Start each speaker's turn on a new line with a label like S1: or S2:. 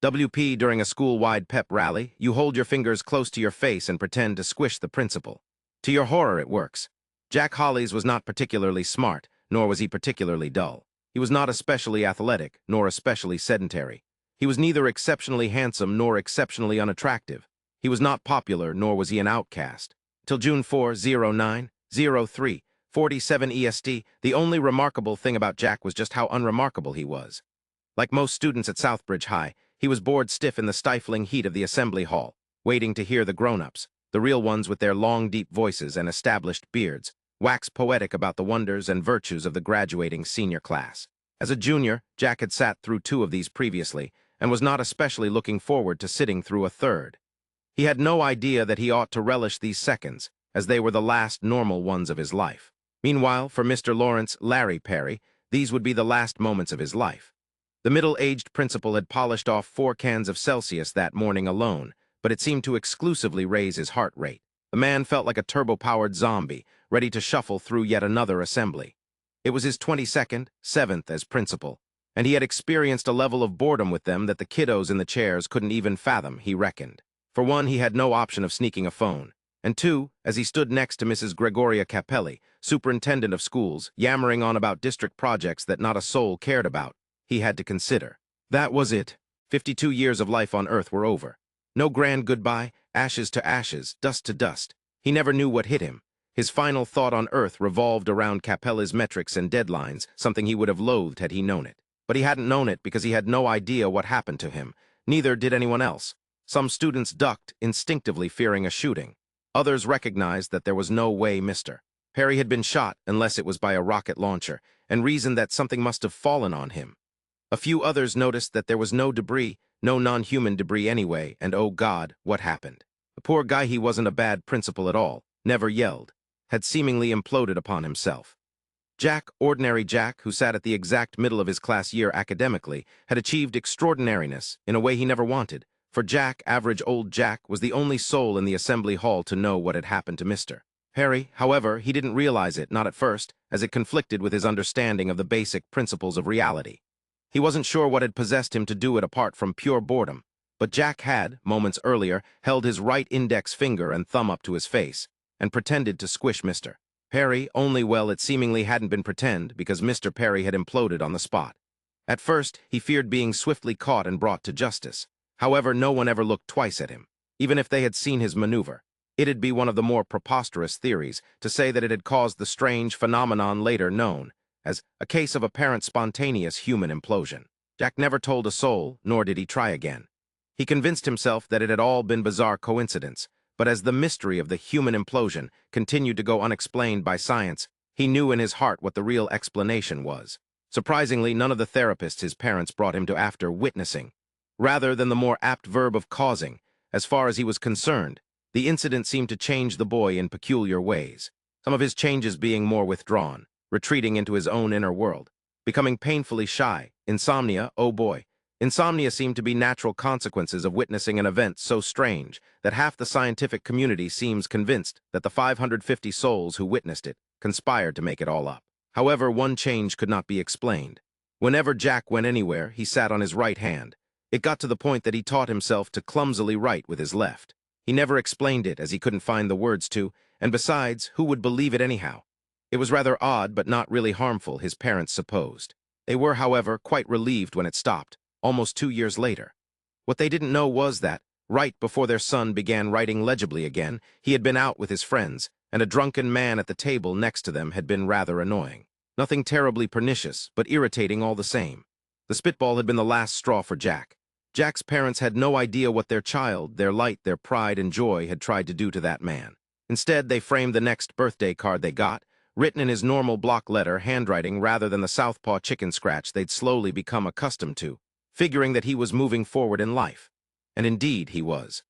S1: WP during a school-wide pep rally, you hold your fingers close to your face and pretend to squish the principal. To your horror, it works. Jack Hollies was not particularly smart, nor was he particularly dull. He was not especially athletic, nor especially sedentary. He was neither exceptionally handsome nor exceptionally unattractive. He was not popular, nor was he an outcast. Till June 4, 09, 03, 47 EST, the only remarkable thing about Jack was just how unremarkable he was. Like most students at Southbridge High, he was bored stiff in the stifling heat of the assembly hall, waiting to hear the grown-ups, the real ones with their long, deep voices and established beards, wax poetic about the wonders and virtues of the graduating senior class. As a junior, Jack had sat through 2 of these previously, and was not especially looking forward to sitting through a 3rd. He had no idea that he ought to relish these seconds, as they were the last normal ones of his life. Meanwhile, for Mr. Lawrence Larry Perry, these would be the last moments of his life. The middle-aged principal had polished off 4 cans of Celsius that morning alone, but it seemed to exclusively raise his heart rate. The man felt like a turbo-powered zombie, ready to shuffle through yet another assembly. It was his 22nd, 7th as principal, and he had experienced a level of boredom with them that the kiddos in the chairs couldn't even fathom, he reckoned. For one, he had no option of sneaking a phone, and 2, as he stood next to Mrs. Gregoria Capelli, superintendent of schools, yammering on about district projects that not a soul cared about, he had to consider. That was it. 52 years of life on Earth were over. No grand goodbye, ashes to ashes, dust to dust. He never knew what hit him. His final thought on Earth revolved around Capelli's metrics and deadlines, something he would have loathed had he known it. But he hadn't known it because he had no idea what happened to him. Neither did anyone else. Some students ducked, instinctively fearing a shooting. Others recognized that there was no way Mr. Perry had been shot unless it was by a rocket launcher, and reasoned that something must have fallen on him. A few others noticed that there was no debris, no non-human debris anyway, and oh God, what happened? The poor guy, he wasn't a bad principal at all, never yelled, had seemingly imploded upon himself. Jack, ordinary Jack, who sat at the exact middle of his class year academically, had achieved extraordinariness in a way he never wanted, for Jack, average old Jack, was the only soul in the assembly hall to know what had happened to Mr. Perry. However, he didn't realize it, not at first, as it conflicted with his understanding of the basic principles of reality. He wasn't sure what had possessed him to do it apart from pure boredom, but Jack had, moments earlier, held his right index finger and thumb up to his face, and pretended to squish Mr. Perry, only well it seemingly hadn't been pretend, because Mr. Perry had imploded on the spot. At first, he feared being swiftly caught and brought to justice. However, no one ever looked twice at him, even if they had seen his maneuver. It'd be one of the more preposterous theories to say that it had caused the strange phenomenon later known as a case of apparent spontaneous human implosion. Jack never told a soul, nor did he try again. He convinced himself that it had all been bizarre coincidence, but as the mystery of the human implosion continued to go unexplained by science, he knew in his heart what the real explanation was. Surprisingly, none of the therapists his parents brought him to after witnessing, rather than the more apt verb of causing. As far as he was concerned, the incident seemed to change the boy in peculiar ways, some of his changes being more withdrawn, retreating into his own inner world, becoming painfully shy, insomnia, oh boy. Insomnia seemed to be natural consequences of witnessing an event so strange that half the scientific community seems convinced that the 550 souls who witnessed it conspired to make it all up. However, one change could not be explained. Whenever Jack went anywhere, he sat on his right hand. It got to the point that he taught himself to clumsily write with his left. He never explained it, as he couldn't find the words to, and besides, who would believe it anyhow? It was rather odd, but not really harmful, his parents supposed. They were, however, quite relieved when it stopped, almost 2 years later. What they didn't know was that, right before their son began writing legibly again, he had been out with his friends, and a drunken man at the table next to them had been rather annoying. Nothing terribly pernicious, but irritating all the same. The spitball had been the last straw for Jack. Jack's parents had no idea what their child, their light, their pride and joy had tried to do to that man. Instead, they framed the next birthday card they got, written in his normal block letter handwriting rather than the southpaw chicken scratch they'd slowly become accustomed to, figuring that he was moving forward in life. And indeed he was.